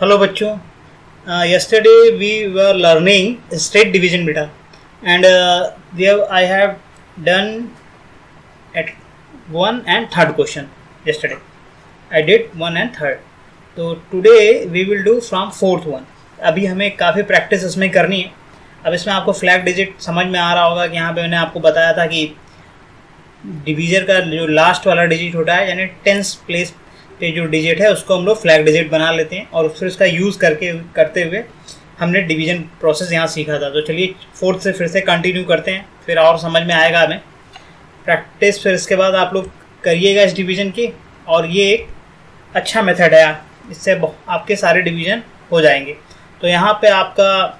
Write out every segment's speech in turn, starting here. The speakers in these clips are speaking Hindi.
हेलो बच्चों, yesterday we were learning state division beta, and there I have done at one and third question. Yesterday I did one and third. तो today we will do from fourth one. अभी हमें काफ़ी प्रैक्टिस इसमें करनी है. अब इसमें आपको फ्लैग डिजिट समझ में आ रहा होगा कि यहाँ पे मैंने आपको बताया था कि डिवीजर का जो लास्ट वाला डिजिट होता है, यानी टेंस प्लेस पे जो डिजिट है उसको हम लोग फ्लैग डिजिट बना लेते हैं और फिर उसका यूज़ करते हुए हमने डिवीजन प्रोसेस यहाँ सीखा था. तो चलिए फोर्थ से फिर से कंटिन्यू करते हैं, फिर और समझ में आएगा हमें प्रैक्टिस. फिर इसके बाद आप लोग करिएगा इस डिवीज़न की, और ये एक अच्छा मेथड है, इससे आपके सारे डिवीज़न हो जाएंगे. तो यहाँ पे आपका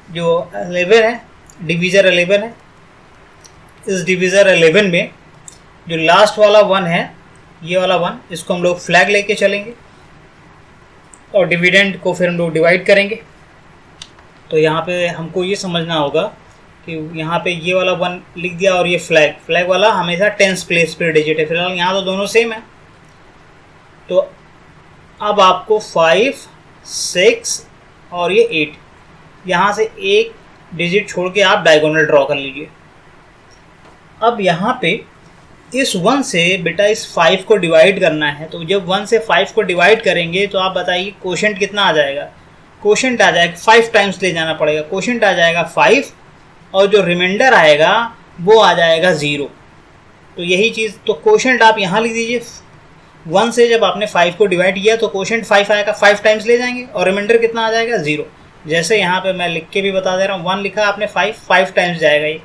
जो 11 है, डिवीज़र 11 है. इस डिवीज़र 11 में जो लास्ट वाला 1 है, ये वाला 1, इसको हम लोग फ्लैग लेके चलेंगे और डिविडेंड को फिर हम लोग डिवाइड करेंगे. तो यहाँ पे हमको ये समझना होगा कि यहाँ पे ये वाला 1 लिख दिया और ये फ्लैग वाला हमेशा टेंस प्लेस पे डिजिट है. फिलहाल यहाँ तो दोनों सेम है. तो अब आपको 5, 6 और ये 8, यहाँ से एक डिजिट छोड़ के आप डायगोनल ड्रॉ कर लीजिए. अब यहाँ पे इस 1 से बेटा इस 5 को डिवाइड करना है. तो जब 1 से 5 को डिवाइड करेंगे तो आप बताइए कोशेंट कितना आ जाएगा. कोशेंट आ जाएगा 5 टाइम्स ले जाना पड़ेगा. कोशेंट आ जाएगा 5 और जो रिमाइंडर आएगा वो आ जाएगा 0. तो यही चीज़, तो कोशेंट आप यहाँ लिख दीजिए. 1 से जब आपने 5 को डिवाइड किया तो कोशेंट 5 आएगा, 5 टाइम्स ले जाएंगे और रिमाइंडर कितना आ जाएगा 0. जैसे यहाँ पे मैं लिख के भी बता दे रहा हूँ, 1 लिखा आपने 5 टाइम्स जाएगा ये.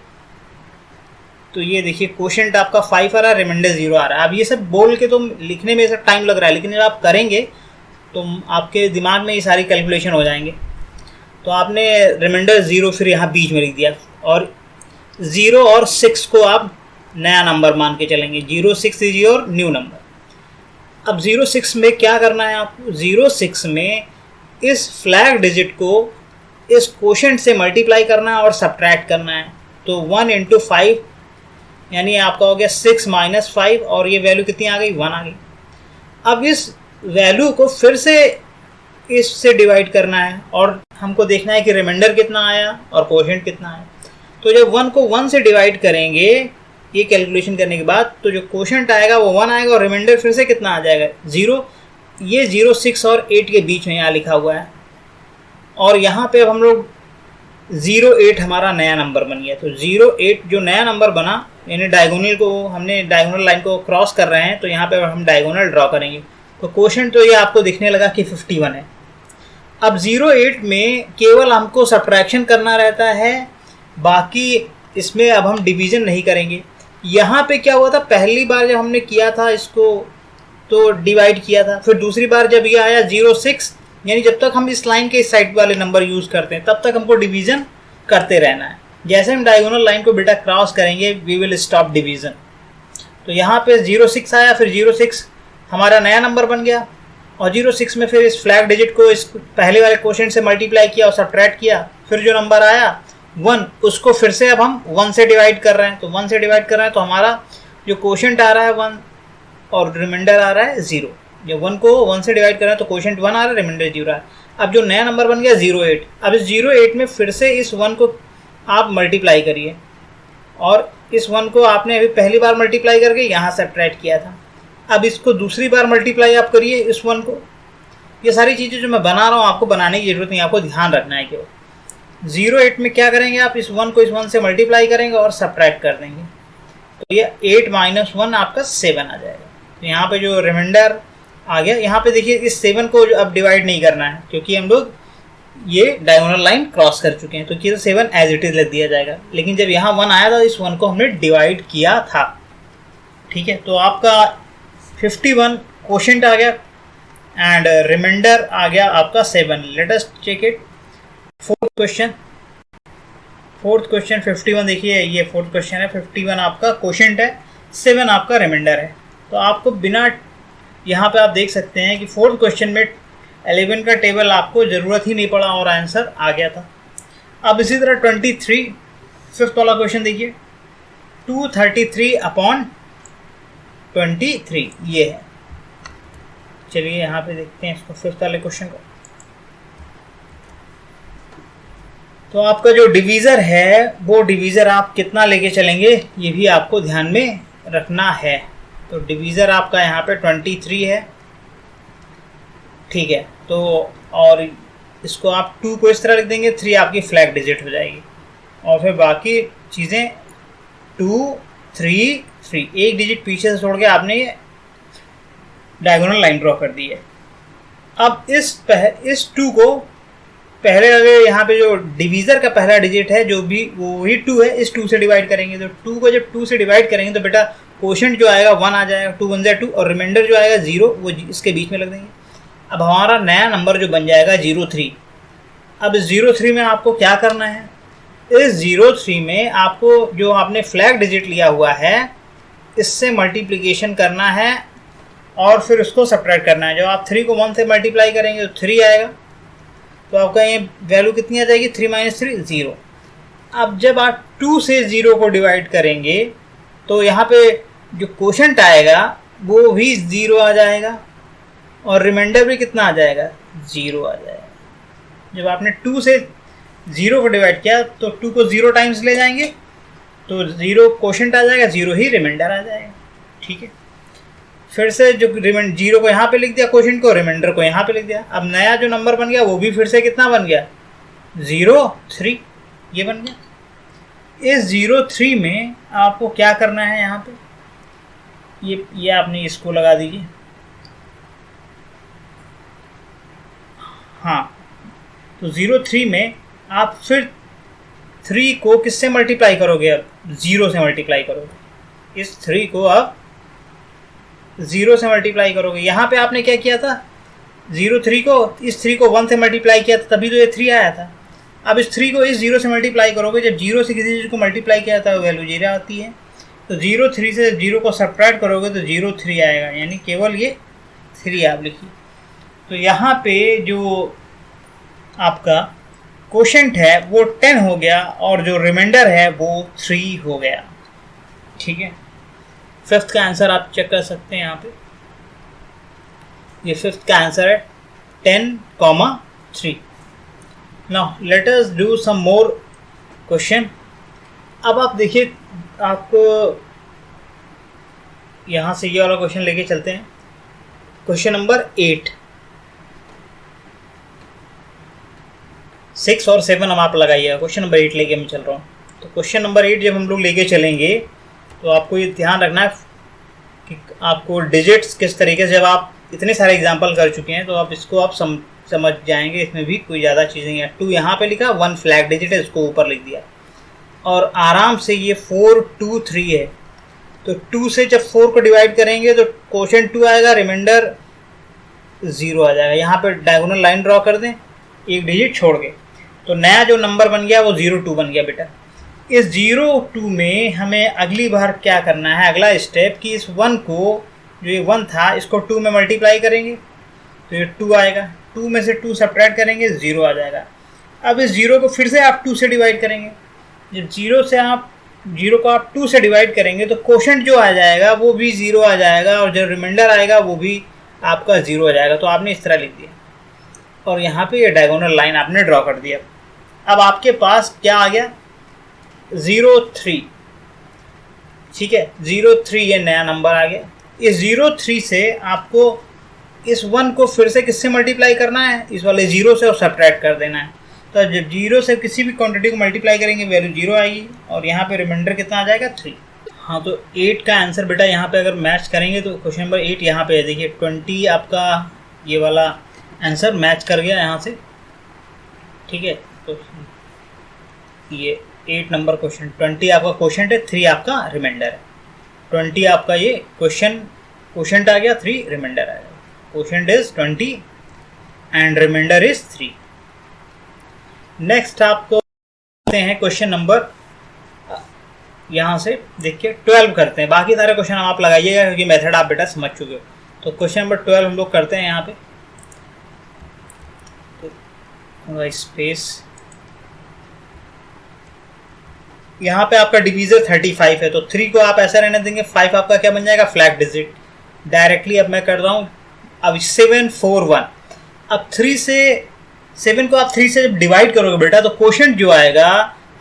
तो ये देखिए कोशेंट आपका 5 आ रहा है, रिमाइंडर 0 आ रहा है. अब ये सब बोल के तो लिखने में सब टाइम लग रहा है, लेकिन जब आप करेंगे तो आपके दिमाग में ये सारी कैलकुलेशन हो जाएंगे. तो आपने रिमाइंडर 0 फिर यहाँ बीच में लिख दिया, और 0 और 6 को आप नया नंबर मान के चलेंगे. 0, 6 इज योर न्यू नंबर. अब 0, 6 में क्या करना है आपको. 0, 6 में इस फ्लैग डिजिट को इस कोशेंट से मल्टीप्लाई करना है और सब्ट्रैक्ट करना है. तो 1 इंटू 5 यानी आपका हो गया 6 माइनस 5, और ये वैल्यू कितनी आ गई, 1 आ गई. अब इस वैल्यू को फिर से इससे डिवाइड करना है और हमको देखना है कि रिमाइंडर कितना आया और कोशेंट कितना आया. तो जब 1 को 1 से डिवाइड करेंगे ये कैलकुलेशन करने के बाद, तो जो कोशेंट आएगा वो 1 आएगा और रिमाइंडर फिर से कितना आ जाएगा, 0. ये 0, 6 और 8 के बीच में यहाँ लिखा हुआ है. और यहाँ पे अब हम लोग 0, 8 हमारा नया नंबर बन गया. तो 0, 8 जो नया नंबर बना, यानी डायगोनल को हमने डायगोनल लाइन को क्रॉस कर रहे हैं, तो यहाँ पे हम डायगोनल ड्रॉ करेंगे. तो कोशेंट तो ये आपको दिखने लगा कि 51 है. अब 0, 8 में केवल हमको सब्ट्रैक्शन करना रहता है, बाकी इसमें अब हम डिवीज़न नहीं करेंगे. यहाँ पे क्या हुआ था, पहली बार जब हमने किया था इसको तो डिवाइड किया था, फिर दूसरी बार जब ये आया 0, 6, यानी जब तक हम इस लाइन के इस साइड वाले नंबर यूज़ करते हैं तब तक हमको डिवीज़न करते रहना है. जैसे हम डायगोनल लाइन को बेटा क्रॉस करेंगे वी विल स्टॉप डिवीज़न. तो यहाँ पे 0, 6 आया, फिर 0, 6 हमारा नया नंबर बन गया, और 0, 6 में फिर इस फ्लैग डिजिट को इस पहले वाले कोशेंट से मल्टीप्लाई किया और सब्ट्रैक्ट किया. फिर जो नंबर आया 1, उसको फिर से अब हम 1 से डिवाइड कर रहे हैं. तो 1 से डिवाइड कर रहे हैं तो हमारा जो कोशेंट आ रहा है 1 और रिमाइंडर आ रहा है 0. जब 1 को 1 से डिवाइड कर रहे हैं तो कोशेंट 1 आ रहा है, रिमाइंडर 0 आ रहा है. अब जो नया नंबर बन गया 0, 8. अब इस 0, 8 में फिर से इस 1 को आप मल्टीप्लाई करिए, और इस 1 को आपने अभी पहली बार मल्टीप्लाई करके यहाँ सब्ट्रैक्ट किया था. अब इसको दूसरी बार मल्टीप्लाई आप करिए इस 1 को. ये सारी चीज़ें जो मैं बना रहा हूँ आपको बनाने की ज़रूरत नहीं, आपको ध्यान रखना है केवल. 0, 8 में क्या करेंगे, आप इस 1 को इस 1 से मल्टीप्लाई करेंगे और सब्ट्रैक्ट कर देंगे. तो ये 8 माइनस 1 आपका 7 आ जाएगा. तो यहाँ पे जो रिमाइंडर आ गया, यहाँ पे देखिए इस 7 को अब डिवाइड नहीं करना है क्योंकि हम लोग ये डायगोनल लाइन क्रॉस कर चुके हैं. तो ये 7 एज इट इज लिख दिया जाएगा. लेकिन जब यहाँ 1 आया था इस 1 को हमने डिवाइड किया था. ठीक है, तो आपका 51 कोशेंट आ गया एंड रिमाइंडर आ गया आपका 7. Let us check it. Fourth question 51. देखिए ये फोर्थ क्वेश्चन है. 51 आपका कोशेंट है, 7 आपका रिमाइंडर है. तो आपको बिना, यहाँ पे आप देख सकते हैं कि फोर्थ क्वेश्चन में 11 का टेबल आपको ज़रूरत ही नहीं पड़ा और आंसर आ गया था. अब इसी तरह 23 फिफ्थ वाला क्वेश्चन देखिए. 233 अपॉन 23 ये है. चलिए यहाँ पे देखते हैं इसको, फिफ्थ वाले क्वेश्चन को. तो आपका जो डिवीज़र है वो डिवीज़र आप कितना लेके चलेंगे ये भी आपको ध्यान में रखना है। तो डिवीज़र आपका यहाँ पे 23 है, ठीक है। तो और इसको आप 2 को इस तरह लिख देंगे, 3 आपकी फ्लैग डिजिट हो जाएगी और फिर बाकी चीज़ें 2 3 3, एक डिजिट पीछे से छोड़ के आपने ये डायगोनल लाइन ड्रॉ कर दी है। अब इस 2 को पहले अगर यहाँ पे जो डिवीज़र का पहला डिजिट है जो भी वो वही 2 है, इस 2 से डिवाइड करेंगे। तो 2 को जब 2 से डिवाइड करेंगे तो बेटा कोशेंट जो आएगा 1 आ जाएगा, 2 1 2 और रिमाइंडर जो आएगा 0 वो इसके बीच में लग देंगे। अब हमारा नया नंबर जो बन जाएगा 03। अब इस 03 में आपको क्या करना है, इस 03 में आपको जो आपने फ्लैग डिजिट लिया हुआ है इससे मल्टीप्लिकेशन करना है और फिर उसको सब्ट्रैक्ट करना है। जब आप 3 को 1 से मल्टीप्लाई करेंगे तो 3 आएगा, तो आपका ये वैल्यू कितनी आ जाएगी 3 - 3 0। अब जब आप 2 से 0 को डिवाइड करेंगे तो यहाँ पे जो कोशेंट आएगा वो भी 0 आ जाएगा और रिमाइंडर भी कितना आ जाएगा 0 आ जाएगा। जब आपने 2 से 0 को डिवाइड किया तो 2 को 0 टाइम्स ले जाएंगे तो 0 कोशेंट आ जाएगा, 0 ही रिमाइंडर आ जाएगा, ठीक है। फिर से जो 0 को यहाँ पे लिख दिया कोशेंट को, रिमाइंडर को यहाँ पे लिख दिया। अब नया जो नंबर बन गया वो भी फिर से कितना बन गया 03, ये बन गया। इस 03 में आपको क्या करना है, यहाँ पे ये आपने इसको लगा दीजिए, हाँ। तो 03 में आप फिर 3 को किससे मल्टीप्लाई करोगे, अब 0 से मल्टीप्लाई करोगे। इस 3 को आप 0 से मल्टीप्लाई करोगे। यहाँ पे आपने क्या किया था, 03 को इस 3 को 1 से मल्टीप्लाई किया था, तभी तो ये 3 आया था। अब इस 3 को इस 0 से मल्टीप्लाई करोगे, जब 0 से किसी चीज़ को मल्टीप्लाई किया था वैल्यू 0 आती है। तो 03 से 0 को सब्ट्रैक्ट करोगे तो 03 आएगा, यानी केवल ये 3 आप लिखिए। तो यहाँ पे जो आपका कोशेंट है वो 10 हो गया और जो रिमाइंडर है वो 3 हो गया, ठीक है। 5th का आंसर आप चेक कर सकते हैं यहाँ पे, ये 5th का आंसर है 10,3। Now let us do some more question. अब आप देखिए, आपको यहाँ से ये वाला क्वेश्चन लेके चलते हैं। क्वेश्चन नंबर 8, 6 और 7 हम आप लगाइएगा। क्वेश्चन नंबर 8 लेके मैं चल रहा हूँ। तो क्वेश्चन नंबर 8 जब हम लोग लेके चलेंगे तो आपको ये ध्यान रखना है कि आपको डिजिट्स किस तरीके से, जब आप इतने सारे एग्जांपल कर चुके हैं तो आप इसको आप समझ जाएंगे, इसमें भी कोई ज़्यादा चीज़ें हैं। 2 यहाँ पे लिखा, 1 फ्लैग डिजिट है, इसको ऊपर लिख दिया और आराम से ये 4 2 3 है। तो 2 से जब 4 को डिवाइड करेंगे तो कोशेंट 2 आएगा, रिमाइंडर 0 आ जाएगा। यहाँ पे डायगोनल लाइन ड्रॉ कर दें एक डिजिट छोड़ के, तो नया जो नंबर बन गया वो 02 बन गया बेटा। इस 02 में हमें अगली बार क्या करना है, अगला स्टेप कि इस 1 को, जो ये 1 था, इसको 2 में मल्टीप्लाई करेंगे तो ये 2 आएगा। 2 में से 2 सब्ट्रैक्ट करेंगे 0 आ जाएगा। अब इस 0 को फिर से आप 2 से डिवाइड करेंगे। जब 0 को आप 2 से डिवाइड करेंगे तो कोशेंट जो आ जाएगा वो भी 0 आ जाएगा और जो रिमाइंडर आएगा वो भी आपका 0 आ जाएगा। तो आपने इस तरह लिख दिया और यहाँ पे ये डायगोनल लाइन आपने ड्रॉ कर दिया। अब आपके पास क्या आ गया 03, ठीक है। 03 ये नया नंबर आ गया। इस 03 से आपको इस 1 को फिर से किससे मल्टीप्लाई करना है, इस वाले 0 से, और सब्ट्रैक्ट कर देना है। तो जब 0 से किसी भी क्वांटिटी को मल्टीप्लाई करेंगे वैल्यू 0 आएगी और यहाँ पे रिमाइंडर कितना आ जाएगा 3। हाँ, तो 8 का आंसर बेटा यहाँ पे अगर मैच करेंगे तो क्वेश्चन नंबर 8 यहाँ पे देखिए 20 आपका ये वाला आंसर मैच कर गया यहाँ से, ठीक है। तो ये 8 नंबर क्वेश्चन, 20 आपका क्वेश्चन है, 3 आपका रिमाइंडर है। 20 आपका ये क्वेश्चन आ गया, 3 रिमाइंडर आएगा। Question is 20 and remainder is 3। Next आपको करते हैं क्वेश्चन नंबर, यहाँ से देखिए 12 करते हैं। बाकी सारे क्वेश्चन आप लगाइएगा क्योंकि मेथड आप बेटा समझ चुके हो। तो क्वेश्चन नंबर 12 हम लोग करते हैं यहाँ पे, तो स्पेस, यहाँ पे आपका डिवीजर 35 है तो 3 को आप ऐसा रहने देंगे, 5 आपका क्या बन जाएगा फ्लैग डिजिट डायरेक्टली। अब मैं कर रहा हूँ अब 7 4 1। अब 3 से 7 को आप 3 से जब डिवाइड करोगे बेटा तो क्वोशंट जो आएगा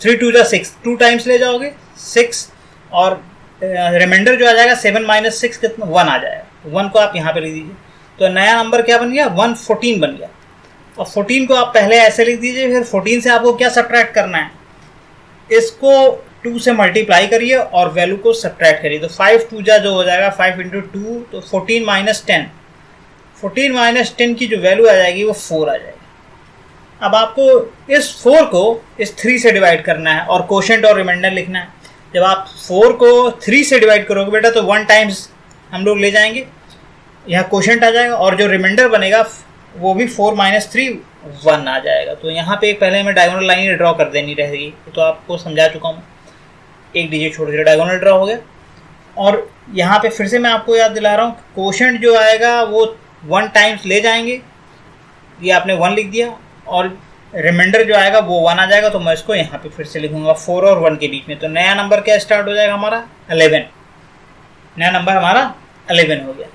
3 2 जा 6, 2 टाइम्स ले जाओगे 6, और रिमाइंडर जो आ जाएगा 7 माइनस 6 कितना 1 आ जाएगा। 1 को आप यहाँ पे लिख दीजिए, तो नया नंबर क्या बन गया 114 बन गया। और 14 को आप पहले ऐसे लिख दीजिए, फिर 14 से आपको क्या सब्ट्रैक्ट करना है, इसको 2 से मल्टीप्लाई करिए और वैल्यू को सब्ट्रैक्ट करिए। तो 5 2 जा जो हो जाएगा 5 इंटू 2, तो 14 माइनस 10, 14 माइनस 10 की जो वैल्यू आ जाएगी वो 4 आ जाएगी। अब आपको इस 4 को इस 3 से डिवाइड करना है और क्वोशंट और रिमाइंडर लिखना है। जब आप 4 को 3 से डिवाइड करोगे बेटा तो 1 टाइम्स हम लोग ले जाएंगे, यहाँ क्वोशंट आ जाएगा, और जो रिमाइंडर बनेगा वो भी 4 माइनस 3 1 आ जाएगा। तो यहाँ पे पहले हमें डायगोनल लाइन ड्रॉ कर देनी रहेगी, तो आपको समझा चुका हूँ। एक डिजिट छोड़ के डायगोनल ड्रॉ हो गया। और यहाँ पे फिर से मैं आपको याद दिला रहा हूँ, क्वोशंट जो आएगा वो 1 टाइम्स ले जाएंगे, ये आपने 1 लिख दिया, और रिमाइंडर जो आएगा वो 1 आ जाएगा। तो मैं इसको यहाँ पे फिर से लिखूंगा 4 और 1 के बीच में। तो नया नंबर क्या स्टार्ट हो जाएगा हमारा 11, नया नंबर हमारा 11 हो गया।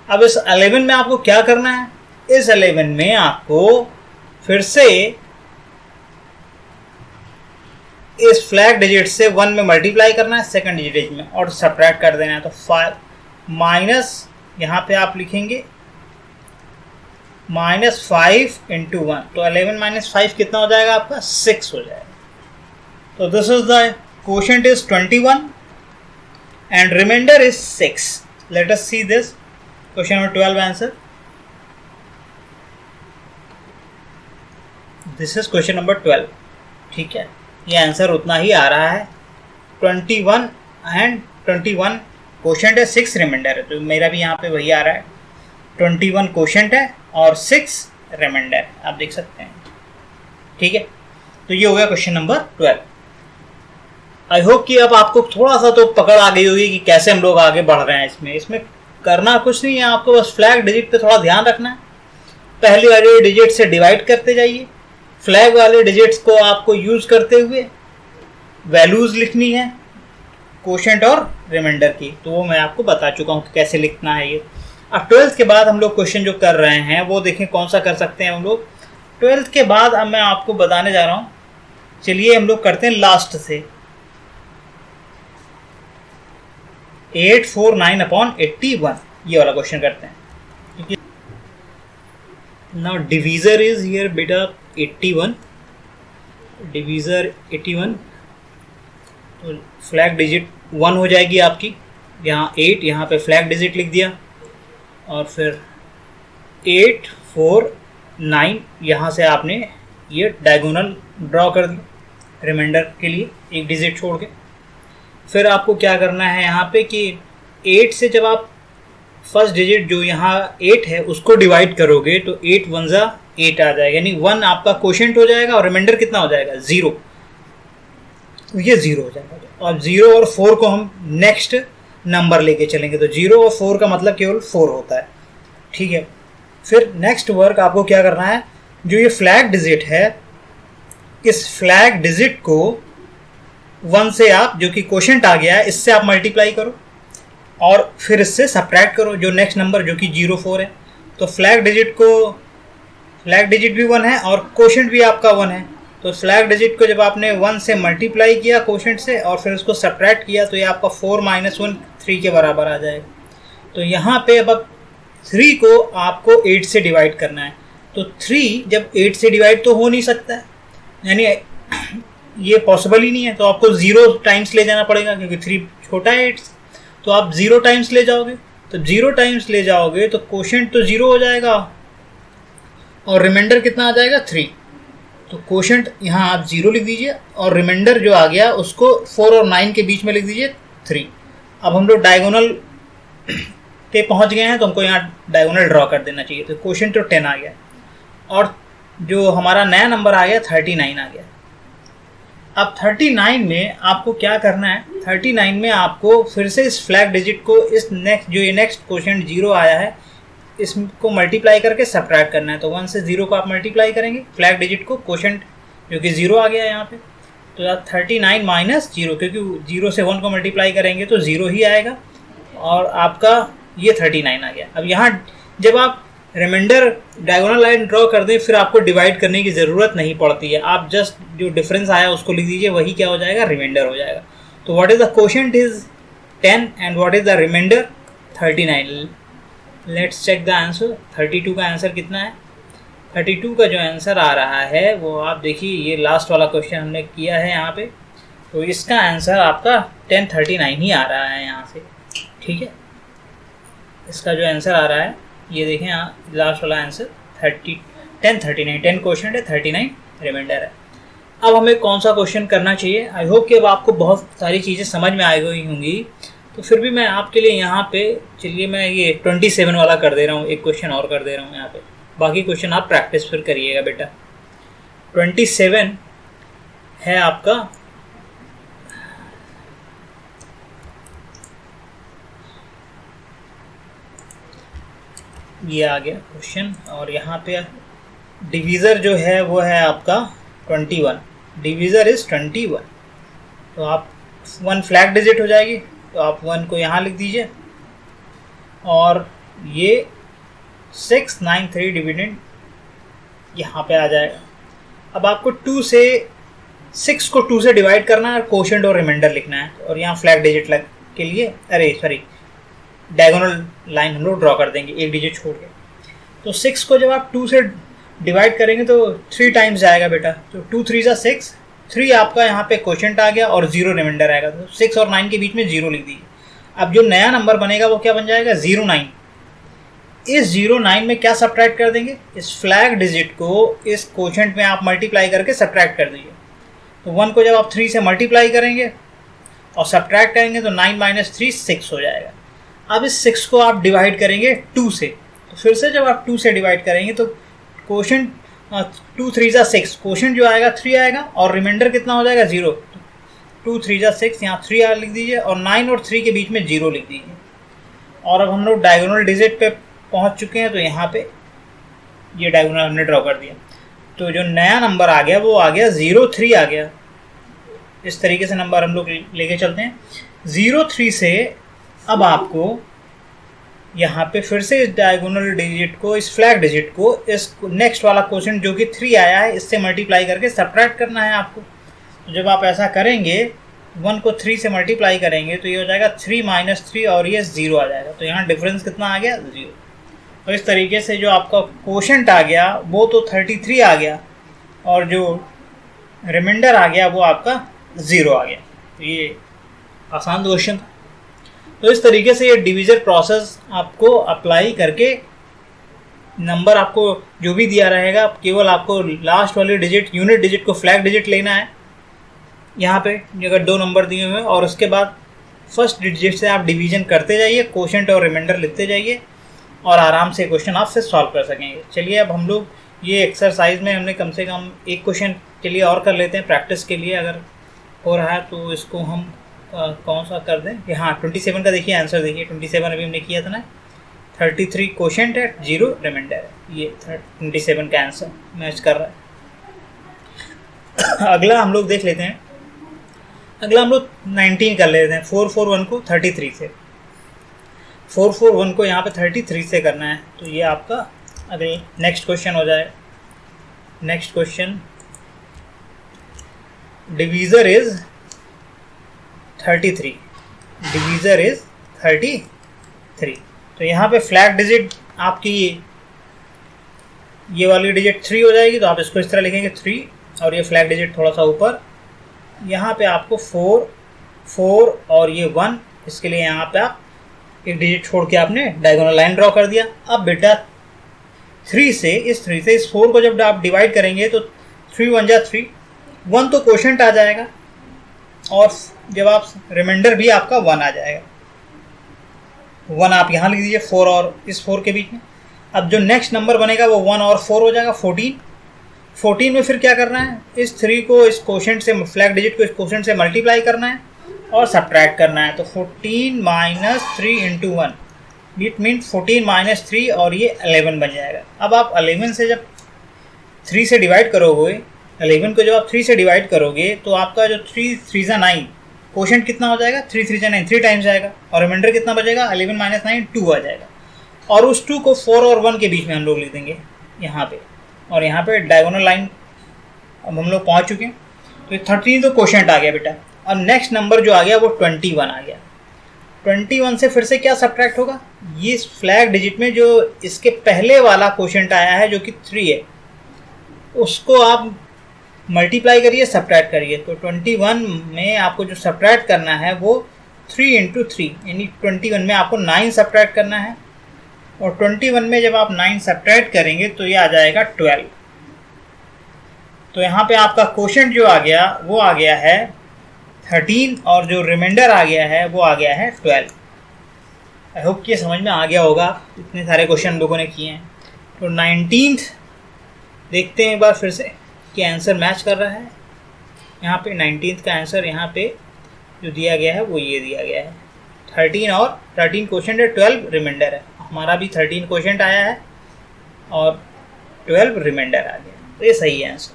अब इस 11 में आपको क्या करना है, इस 11 में आपको फिर से इस फ्लैग डिजिट से 1 में मल्टीप्लाई करना है सेकंड डिजिट में, और सब्ट्रैक्ट कर देना है। तो 5 माइनस यहाँ पे आप लिखेंगे -5 इंटू 1, तो 11 माइनस 5 कितना हो जाएगा आपका 6 हो जाएगा। तो this is the quotient is 21 and remainder is 6। Let us see this question number 12 answer. This is question number 12, ठीक है। ये आंसर उतना ही आ रहा है, 21 एंड 21 क्वोशंट है, 6 रिमाइंडर है। तो मेरा भी यहाँ पे वही आ रहा है, 21 क्वोशंट है और 6 रिमाइंडर है, आप देख सकते हैं, ठीक है। तो ये हो गया क्वेश्चन नंबर 12। आई होप कि अब आपको थोड़ा सा तो पकड़ आ गई होगी कि कैसे हम लोग आगे बढ़ रहे हैं। इसमें करना कुछ नहीं है, आपको बस फ्लैग डिजिट पे थोड़ा ध्यान रखना है। पहले वाले डिजिट से डिवाइड करते जाइए, फ्लैग वाले डिजिट्स को आपको यूज करते हुए वैल्यूज लिखनी है क्वोशंट और रिमाइंडर की, तो वो मैं आपको बता चुका हूँ कि कैसे लिखना है ये। अब 12th के बाद हम लोग क्वेश्चन जो कर रहे हैं वो देखें कौन सा कर सकते हैं हम लोग। 12th के बाद अब मैं आपको बताने जा रहा हूँ, चलिए हम लोग करते हैं लास्ट से 849/81, ये वाला क्वेश्चन करते हैं। नाउ डिवीजर इज हियर बेटा 81, डिवीजर 81, तो फ्लैग डिजिट 1 हो जाएगी आपकी, यहाँ 8, यहाँ पे फ्लैग डिजिट लिख दिया, और फिर 8 4 9, यहाँ से आपने ये डायगोनल ड्रॉ कर दिया रिमाइंडर के लिए एक डिजिट छोड़ के। फिर आपको क्या करना है यहाँ पे कि 8 से जब आप फर्स्ट डिजिट जो यहाँ 8 है उसको डिवाइड करोगे तो 8 1 जा 8 आ जाएगा, यानी 1 आपका क्वोशंट हो जाएगा और रिमाइंडर कितना हो जाएगा 0, ये 0 हो जाएगा। और 0 और 4 को हम नेक्स्ट नंबर लेके चलेंगे, तो 0 और 4 का मतलब केवल 4 होता है, ठीक है। फिर नेक्स्ट वर्क आपको क्या करना है, जो ये फ्लैग डिजिट है इस फ्लैग डिजिट को 1 से आप, जो कि क्वोशंट आ गया है, इससे आप मल्टीप्लाई करो और फिर इससे सब्ट्रैक्ट करो जो नेक्स्ट नंबर जो कि 04 है। तो फ्लैग डिजिट भी 1 है और क्वोशंट भी आपका 1 है, तो फ्लैग डिजिट को जब आपने 1 से मल्टीप्लाई किया क्वोशंट से और फिर उसको सब्ट्रैक्ट किया तो ये आपका 4 - 1 3 के बराबर आ जाएगा। तो यहाँ पे अब 3 को आपको 8 से डिवाइड करना है, तो 3 जब 8 से डिवाइड तो हो नहीं सकता है, यानी ये पॉसिबल ही नहीं है, तो आपको 0 टाइम्स ले जाना पड़ेगा क्योंकि 3 छोटा है 8 से। तो आप 0 टाइम्स ले जाओगे, तो 0 टाइम्स ले जाओगे तो क्वोशंट तो 0 हो जाएगा और रिमाइंडर कितना आ जाएगा 3। तो क्वोशंट यहाँ आप 0 लिख दीजिए और रिमाइंडर जो आ गया उसको 4 और 9 के बीच में लिख दीजिए 3। अब हम लोग डायगोनल पे पहुँच गए हैं, तो हमको यहाँ डायगोनल ड्रॉ कर देना चाहिए। तो क्वोशंट तो 10 आ गया और जो हमारा नया नंबर आ गया 39 आ गया। अब 39 में आपको क्या करना है, 39 में आपको फिर से इस फ्लैग डिजिट को इस नेक्स्ट जो ये नेक्स्ट क्वोशंट 0 आया है इसको मल्टीप्लाई करके सब्ट्रैक्ट करना है। तो 1 से 0 को आप मल्टीप्लाई करेंगे फ्लैग डिजिट को, क्वोशंट जो कि 0 आ गया यहाँ पे, तो आप 39 माइनस 0, क्योंकि 0 से 1 को मल्टीप्लाई करेंगे तो 0 ही आएगा और आपका ये 39 आ गया। अब यहाँ जब आप रिमाइंडर डायगोनल लाइन ड्रॉ कर दें, फिर आपको डिवाइड करने की ज़रूरत नहीं पड़ती है, आप जस्ट जो डिफरेंस आया उसको लिख दीजिए, वही क्या हो जाएगा, रिमाइंडर हो जाएगा। तो what is the quotient is 10 and what is the remainder 39। Let's check the answer. 32 का आंसर कितना है? 32 का जो आंसर आ रहा है वो आप देखिए, ये लास्ट वाला क्वेश्चन हमने किया है यहाँ पे, तो इसका आंसर आपका 1039 ही आ रहा है यहाँ से, ठीक है। इसका जो आंसर आ रहा है ये देखें यहाँ, लास्ट वाला आंसर 1039, 10 क्वेश्चन है, 39 रिमाइंडर है। अब हमें कौन सा क्वेश्चन करना चाहिए? आई होप कि अब आपको बहुत सारी चीज़ें समझ में आई हुई होंगी, तो फिर भी मैं आपके लिए यहाँ पे, चलिए मैं ये 27 वाला कर दे रहा हूँ, एक क्वेश्चन और कर दे रहा हूँ यहाँ पे, बाकी क्वेश्चन आप प्रैक्टिस फिर करिएगा बेटा। 27 है आपका ये आ गया क्वेश्चन, और यहाँ पे डिवीज़र जो है वो है आपका 21, डिवीज़र इज़ 21। तो आप 1 फ्लैग डिजिट हो जाएगी, तो आप 1 को यहाँ लिख दीजिए, और ये 693 डिविडेंड यहाँ पे आ जाएगा। अब आपको 2 से 6 को 2 से डिवाइड करना है और क्वोशंट और रिमाइंडर लिखना है, और यहाँ फ्लैग डिजिट लग के लिए, अरे सॉरी, डायगोनल लाइन हम लोग ड्रॉ कर देंगे एक डिजिट छोड़ के। तो 6 को जब आप 2 से डिवाइड करेंगे तो 3 टाइम्स जाएगा बेटा, तो 2 3 जा 6, 3 आपका यहाँ पे क्वोशंट आ गया और 0 रिमाइंडर आएगा, तो 6 और 9 के बीच में 0 लिख दीजिए। अब जो नया नंबर बनेगा वो क्या बन जाएगा, 09। इस 09 में क्या सब्ट्रैक्ट कर देंगे, इस फ्लैग डिजिट को इस क्वोशंट में आप मल्टीप्लाई करके सब्ट्रैक्ट कर दीजिए। तो 1 को जब आप 3 से मल्टीप्लाई करेंगे और सब्ट्रैक्ट करेंगे तो 9 - 3 6 हो जाएगा। अब इस 6 को आप डिवाइड करेंगे 2 से, तो फिर से जब आप 2 से डिवाइड करेंगे तो क्वोशंट 2 3 जा 6, क्वोशंट जो आएगा 3 आएगा और रिमाइंडर कितना हो जाएगा 0। 2 3 जा 6, यहाँ 3 लिख दीजिए और 9 और 3 के बीच में 0 लिख दीजिए। और अब हम लोग डायगोनल डिजिट पे पहुँच चुके हैं, तो यहाँ पे ये डायगोनल हमने ड्रॉ कर दिया, तो जो नया नंबर आ गया वो आ गया 03 आ गया। इस तरीके से नंबर हम लोग लेके चलते हैं 03 से। अब आपको यहाँ पे फिर से इस डायगोनल डिजिट को, इस फ्लैग डिजिट को, इस नेक्स्ट वाला क्वोशंट जो कि 3 आया है इससे मल्टीप्लाई करके सब्ट्रैक्ट करना है आपको। तो जब आप ऐसा करेंगे, 1 को 3 से मल्टीप्लाई करेंगे तो ये हो जाएगा 3 - 3 और ये 0 आ जाएगा, तो यहाँ डिफरेंस कितना आ गया, 0। तो इस तरीके से जो आपका क्वोशंट आ गया वो तो 33 आ गया, और जो रिमाइंडर आ गया वो आपका 0 आ गया। तो ये आसान क्वेश्चन था। तो इस तरीके से ये डिवीज़र प्रोसेस आपको अप्लाई करके नंबर आपको जो भी दिया रहेगा, केवल आपको लास्ट वाली डिजिट, यूनिट डिजिट को फ्लैग डिजिट लेना है यहाँ पे, अगर 2 नंबर दिए हुए हैं, और उसके बाद फर्स्ट डिजिट से आप डिवीज़न करते जाइए, क्वोशंट और रिमाइंडर लिखते जाइए, और आराम से क्वेश्चन आप फिर सॉल्व कर सकेंगे। चलिए अब हम लोग ये एक्सरसाइज में हमने कम से कम एक क्वेश्चन के लिए और कर लेते हैं प्रैक्टिस के लिए, अगर हो रहा है तो इसको हम कौन सा कर दें कि हाँ 27 का देखिए आंसर, देखिए 27 अभी हमने किया था ना, 33 क्वोशंट है, 0 रिमाइंडर है, ये 27 का आंसर मैच कर रहा है। अगला हम लोग देख लेते हैं, अगला हम लोग 19 कर लेते हैं। 441 को 33 से, 441 को यहाँ पे 33 से करना है, तो ये आपका अगले नेक्स्ट क्वेश्चन हो जाए। Next question, divisor is 33, divisor is 33। तो यहाँ पे फ्लैग डिजिट आपकी ये वाली डिजिट 3 हो जाएगी, तो आप इसको इस तरह लिखेंगे 3, और ये फ्लैग डिजिट थोड़ा सा ऊपर, यहाँ पे आपको 4 और ये 1, इसके लिए यहाँ पे आप एक डिजिट छोड़ के आपने डायगोनल लाइन ड्रॉ कर दिया। अब बेटा 3 से इस 4 को जब आप डिवाइड करेंगे तो 3 1 जा 3, 1 तो क्वोशंट आ जाएगा, और जब आप रिमाइंडर भी आपका 1 आ जाएगा। 1 आप यहाँ लिख दीजिए 4 और इस 4 के बीच में। अब जो नेक्स्ट नंबर बनेगा वो 1 और 4 हो जाएगा, 14। 14 में फिर क्या करना है, इस 3 को इस क्वोशंट से, फ्लैग डिजिट को इस क्वोशंट से मल्टीप्लाई करना है और सब्ट्रैक्ट करना है। तो 14 - 3 × 1, इट मीन 14 - 3, और ये 11 बन जाएगा। अब आप 11 से जब 3 से डिवाइड करोगे, 11 को जब आप 3 से डिवाइड करोगे तो आपका जो 3 3 जा 9, क्वोशंट कितना हो जाएगा, 3 3 जा 9, 3 टाइम्स आएगा, और रिमाइंडर कितना बचेगा, 11 - 9 2 आ जाएगा। और उस 2 को 4 और 1 के बीच में हम लोग लिख देंगे यहाँ पे, और यहाँ पे डायगोनल लाइन अब हम लोग पहुँच चुके हैं। तो 13 तो क्वोशंट आ गया बेटा, और नेक्स्ट नंबर जो आ गया वो 21 आ गया। 21 से फिर से क्या सब्ट्रैक्ट होगा, ये फ्लैग डिजिट में जो इसके पहले वाला क्वोशंट आया है जो कि 3 है, उसको आप मल्टीप्लाई करिए, सब्ट्रैक्ट करिए। तो 21 में आपको जो सब्ट्रैक्ट करना है वो 3 इंटू 3, यानी 21 में आपको 9 सब्ट्रैक्ट करना है, और 21 में जब आप 9 सब्ट्रैक्ट करेंगे तो ये आ जाएगा 12। तो यहाँ पे आपका क्वोशंट जो आ गया वो आ गया है 13, और जो रिमाइंडर आ गया है वो आ गया है 12। आई होप कि समझ में आ गया होगा, इतने सारे क्वेश्चन लोगों ने किए हैं। तो 19th देखते हैं एक बार फिर से कि आंसर मैच कर रहा है। यहाँ पे 19th का आंसर यहाँ पे जो दिया गया है वो ये दिया गया है 13, और 13 क्वोशंट है, 12 रिमाइंडर है। हमारा भी 13 क्वोशंट आया है और 12 रिमाइंडर आ गया, तो ये सही है आंसर।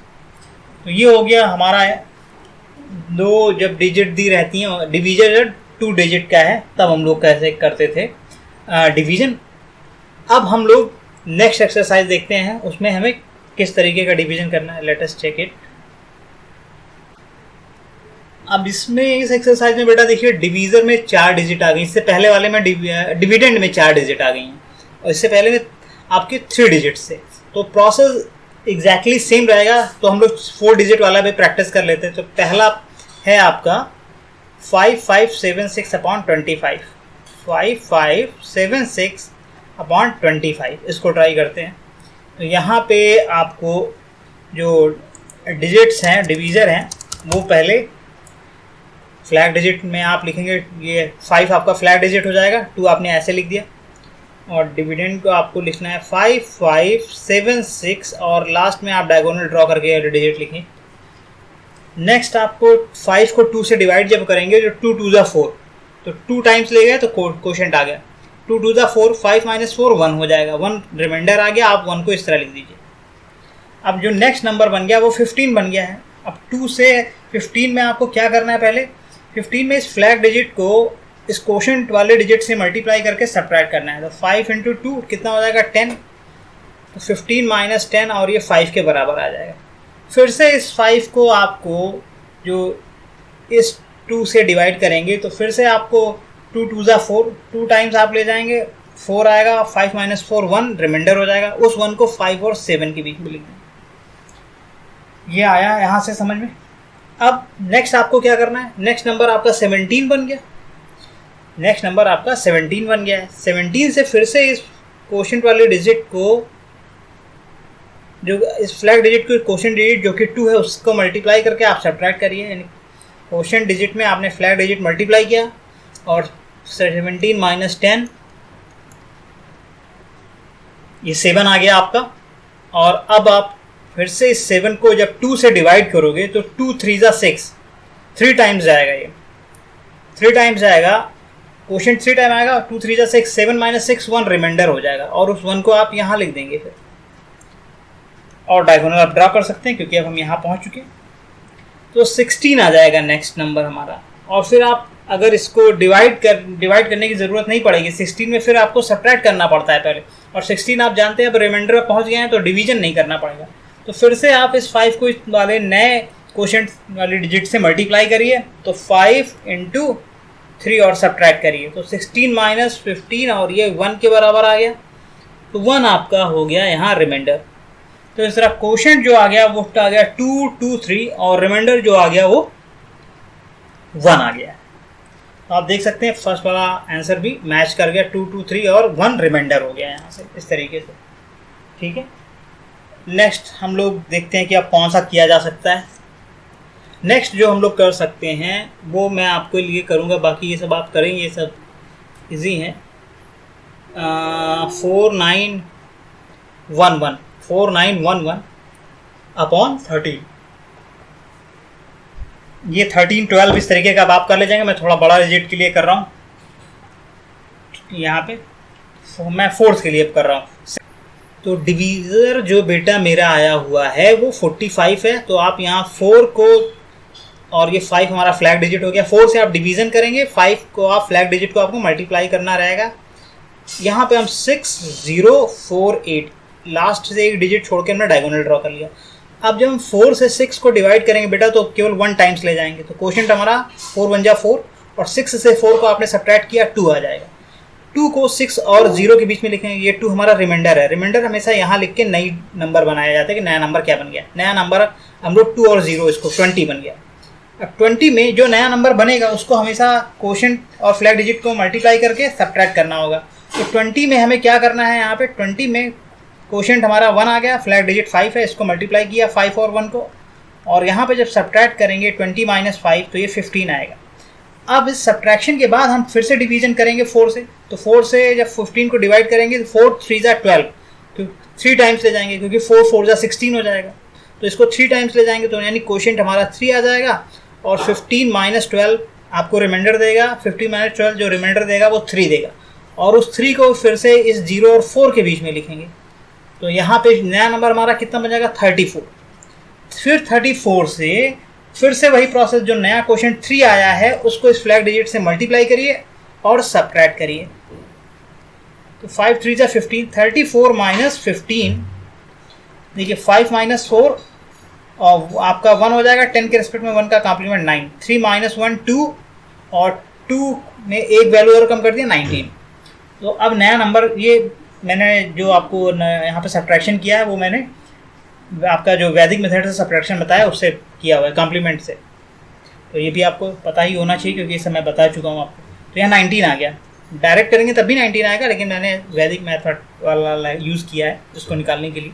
तो ये हो गया हमारा, दो जब डिजिट दी रहती हैं, डिवीजन जब 2 डिजिट का है तब हम लोग कैसे करते थे डिवीजन। अब हम लोग नेक्स्ट एक्सरसाइज देखते हैं, उसमें हमें किस तरीके का डिवीजन करना है। Let us check it. अब इसमें इस एक्सरसाइज में बेटा देखिए डिवीजर में 4 डिजिट आ गई, इससे पहले वाले में डिविडेंड में 4 डिजिट आ गई हैं, और इससे पहले में आपके 3 डिजिट से। तो प्रोसेस एग्जैक्टली सेम रहेगा। तो हम लोग 4 डिजिट वाला भी प्रैक्टिस कर लेते हैं। तो पहला है आपका 5576 अपॉन 25, 5576 अपॉन 25, इसको ट्राई करते हैं। तो यहाँ पे आपको जो डिजिट्स हैं, डिवीज़र हैं, वो पहले फ्लैग डिजिट में आप लिखेंगे, ये 5 आपका फ्लैग डिजिट हो जाएगा, 2 आपने ऐसे लिख दिया, और डिविडेंड को आपको लिखना है 5576, और लास्ट में आप डायगोनल ड्रॉ करके डिजिट लिखें। नेक्स्ट आपको 5 को 2 से डिवाइड जब करेंगे, जो 2 2 4, तो 2 टाइम्स ले गए तो क्वोशंट आ गया, 2 2 4, 5 माइनस 4 1 हो जाएगा, 1 रिमाइंडर आ गया। आप 1 को इस तरह लिख दीजिए। अब जो नेक्स्ट नंबर बन गया वो 15 बन गया है। अब 2 से 15 में आपको क्या करना है, पहले 15 में इस फ्लैग डिजिट को इस क्वोशंट वाले डिजिट से मल्टीप्लाई करके सब्ट्रैक्ट करना है। तो 5 इंटू 2 कितना हो जाएगा 10, तो 15 माइनस 10, और ये 5 के बराबर आ जाएगा। फिर से इस 5 को आपको जो इस 2 से डिवाइड करेंगे, तो फिर से आपको 2 2 4, 2 टाइम्स आप ले जाएंगे, 4 आएगा, 5 माइनस 4 1 रिमाइंडर हो जाएगा। उस 1 को 5 और 7 के बीच में लिख देंगे। ये आया यहाँ से समझ में। अब नेक्स्ट आपको क्या करना है, नेक्स्ट नंबर आपका 17 बन गया, नेक्स्ट नंबर आपका 17 बन गया है। 17 से फिर से इस क्वोशंट वाले डिजिट को, जो इस फ्लैग डिजिट को क्वोशंट डिजिट जो कि 2 है, उसको मल्टीप्लाई करके आप सब्ट्रैक्ट करिए। यानी क्वोशंट डिजिट में आपने फ्लैग डिजिट मल्टीप्लाई किया, और 17 माइनस 10, ये 7 आ गया आपका। और अब आप फिर से इस 7 को जब 2 से डिवाइड करोगे तो 2 3 6, 3 टाइम्स जाएगा, ये 3 टाइम्स जाएगा, क्वोशंट 3 टाइम आएगा, 2 3 6, 7 माइनस 6 1 रिमाइंडर हो जाएगा, और उस 1 को आप यहाँ लिख देंगे फिर, और डायगोनल आप ड्रा कर सकते हैं क्योंकि अब हम यहाँ पहुँच चुके हैं। तो 16 आ जाएगा नेक्स्ट नंबर हमारा। और फिर आप अगर इसको डिवाइड करने की ज़रूरत नहीं पड़ेगी, 16 में फिर आपको सब्ट्रैक्ट करना पड़ता है पहले, और 16 आप जानते हैं अब रिमाइंडर में पहुँच गए हैं तो डिवीजन नहीं करना पड़ेगा। तो फिर से आप इस 5 को इस वाले नए क्वोशंट वाले डिजिट से मल्टीप्लाई करिए, तो 5 इंटू 3 और सब्ट्रैक्ट करिए, तो 16 माइनस 15, और ये 1 के बराबर आ गया। तो 1 आपका हो गया यहाँ रिमाइंडर। तो इस तरह क्वोशंट जो आ गया वो आ गया 2 2 3, और रिमाइंडर जो आ गया वो 1 आ गया। तो आप देख सकते हैं फर्स्ट वाला आंसर भी मैच कर गया, 2 2 3 और 1 रिमाइंडर हो गया यहाँ से, इस तरीके से। ठीक है, नेक्स्ट हम लोग देखते हैं कि अब कौन सा किया जा सकता है। नेक्स्ट जो हम लोग कर सकते हैं वो मैं आपके लिए करूँगा, बाकी ये सब आप करेंगे, ये सब इजी हैं। 4911 अपॉन 13, ये 13 12 इस तरीके का अब आप कर ले जाएंगे। मैं थोड़ा बड़ा डिजिट के लिए कर रहा हूँ यहाँ पे, मैं 4th के लिए कर रहा हूँ। तो डिवीज़र जो बेटा मेरा आया हुआ है वो 45 है। तो आप यहाँ 4 को, और ये 5 हमारा फ्लैग डिजिट हो गया, 4 से आप डिवीज़न करेंगे, 5 को आप फ्लैग डिजिट को आपको मल्टीप्लाई करना रहेगा, यहाँ पे हम 6048 लास्ट से एक डिजिट छोड़ के हमने डायगोनल ड्रॉ कर लिया। अब जब हम 4 से 6 को डिवाइड करेंगे बेटा तो केवल 1 टाइम्स ले जाएंगे, तो क्वोशिएंट हमारा 4 1 जा 4 और 6 से 4 को आपने सब्ट्रैक्ट किया 2 आ जाएगा। 2 को 6 और 0 के बीच में लिखेंगे, ये 2 हमारा रिमाइंडर है। रिमाइंडर हमेशा यहाँ लिख के नई नंबर बनाया जाता है कि नया नंबर क्या बन गया। नया नंबर हम लोग 2 और 0 इसको 20 बन गया। अब 20 में जो नया नंबर बनेगा उसको हमेशा क्वोशिएंट और फ्लैग डिजिट को मल्टीप्लाई करके सब्ट्रैक्ट करना होगा। तो 20 में हमें क्या करना है, यहाँ पे 20 में क्वोशिएंट हमारा 1 आ गया, फ्लैग डिजिट 5 है, इसको मल्टीप्लाई किया 5 और 1 को, और यहाँ पे जब सब्ट्रैक्ट करेंगे 20 - 5 तो ये 15 आएगा। अब इस सब्ट्रैक्शन के बाद हम फिर से डिवीजन करेंगे 4 से, तो 4 से जब 15 को डिवाइड करेंगे तो 4 3 जा 12, तो 3 टाइम्स ले जाएंगे क्योंकि 4 4 जा 16 हो जाएगा, तो इसको 3 टाइम्स ले जाएंगे, तो यानी क्वोशिएंट हमारा 3 आ जाएगा। और 15 - 12 आपको रिमाइंडर देगा, 15 - 12 जो रिमाइंडर देगा वो 3 देगा, और उस 3 को फिर से इस 0 और 4 के बीच में लिखेंगे, तो यहाँ पे नया नंबर हमारा कितना बन जाएगा 34। फिर 34 से फिर से वही प्रोसेस, जो नया क्वोशिएंट 3 आया है उसको इस फ्लैग डिजिट से मल्टीप्लाई करिए और सब्ट्रैक्ट करिए, तो 5 3 जा 15, 34 - 15, देखिए 5 - 4 और आपका 1 हो जाएगा, 10 के रिस्पेक्ट में 1 का कॉम्प्लीमेंट 9, 3 - 1 2 और 2 ने एक वैल्यू और कम कर दिया 19। तो अब नया नंबर, ये मैंने जो आपको यहाँ पे सब्ट्रैक्शन किया है वो मैंने आपका जो वैदिक मेथड से सब्ट्रैक्शन बताया उससे किया हुआ है, कॉम्प्लीमेंट से, तो ये भी आपको पता ही होना चाहिए क्योंकि इसे मैं बता चुका हूँ आपको। तो यहाँ 19 आ गया, डायरेक्ट करेंगे तब भी 19 आएगा, लेकिन मैंने वैदिक मेथड वाला यूज़ किया है उसको निकालने के लिए।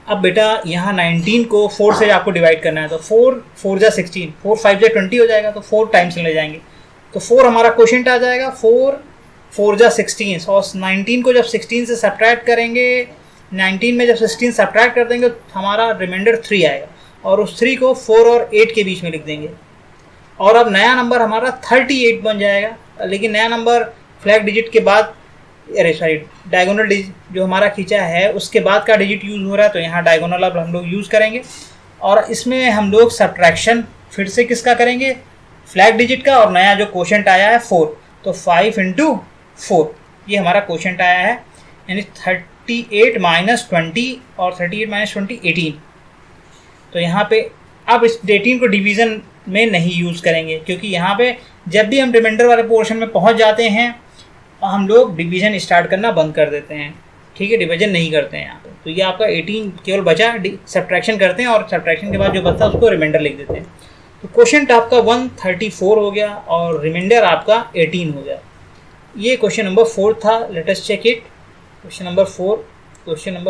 अब बेटा यहाँ 19 को 4 से आपको डिवाइड करना है, तो 4 4 जा 16, 4 5 जा 20 हो जाएगा, तो 4 टाइम्स ले जाएंगे, तो 4 हमारा क्वोशिएंट आ जाएगा, 4 4 जा 16, और 19 को जब 16 से सब्ट्रैक्ट करेंगे, 19 में जब 16 सब्ट्रैक्ट कर देंगे तो हमारा रिमाइंडर 3 आएगा, और उस 3 को 4 और 8 के बीच में लिख देंगे, और अब नया नंबर हमारा 38 बन जाएगा। लेकिन नया नंबर फ्लैग डिजिट के बाद, अरे सॉरी डायगोनल डिजिट जो हमारा खींचा है उसके बाद का डिजिट यूज़ हो रहा है, तो यहाँ डायगोनल अब हम लोग यूज़ करेंगे, और इसमें हम लोग सब्ट्रैक्शन फिर से किसका करेंगे, फ्लैग डिजिट का, और नया जो क्वोशिएंट आया है 4, तो 5 × 4 ये हमारा क्वोशिएंट आया है, यानी 38 - 20 और 38 - 20 18। तो यहाँ पे अब इस 18 को डिवीज़न में नहीं यूज़ करेंगे, क्योंकि यहाँ पे जब भी हम रिमाइंडर वाले पोर्शन में पहुँच जाते हैं हम लोग डिवीज़न स्टार्ट करना बंद कर देते हैं, ठीक है, डिवीजन नहीं करते हैं यहाँ पे। तो ये आपका 18 केवल बचा, सब्ट्रैक्शन करते हैं और सब्ट्रैक्शन के बाद जो बचता है उसको रिमाइंडर लिख देते हैं। तो क्वोशिएंट आपका 134 हो गया और रिमाइंडर आपका 18 हो गया। ये क्वेश्चन नंबर 4 था। Let us check it. Question number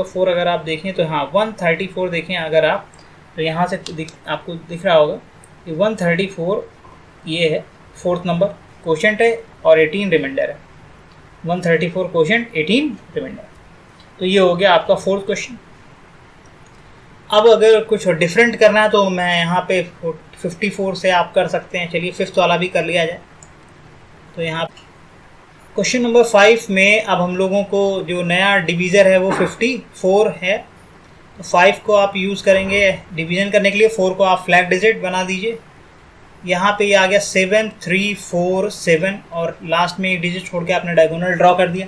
4 अगर आप देखें तो हाँ 134 देखें अगर आप, तो यहाँ से आपको दिख रहा होगा कि 134 ये है, 4th नंबर क्वोशिएंट है और 18 रिमाइंडर है। 134 क्वोशिएंट, 18 रिमाइंडर। तो ये हो गया आपका 4th क्वेश्चन। अब अगर कुछ डिफरेंट करना है तो मैं यहाँ पे 54 से आप कर सकते हैं। चलिए 5th वाला भी कर लिया जाए। तो यहाँ क्वेश्चन नंबर 5 में अब हम लोगों को जो नया डिवीज़र है वो 54 है। तो 5 को आप यूज़ करेंगे डिवीज़न करने के लिए, 4 को आप फ्लैग डिजिट बना दीजिए। यहाँ पे ये आ गया 7 3 4 7 और लास्ट में एक डिजिट छोड़ के आपने डायगोनल ड्रॉ कर दिया।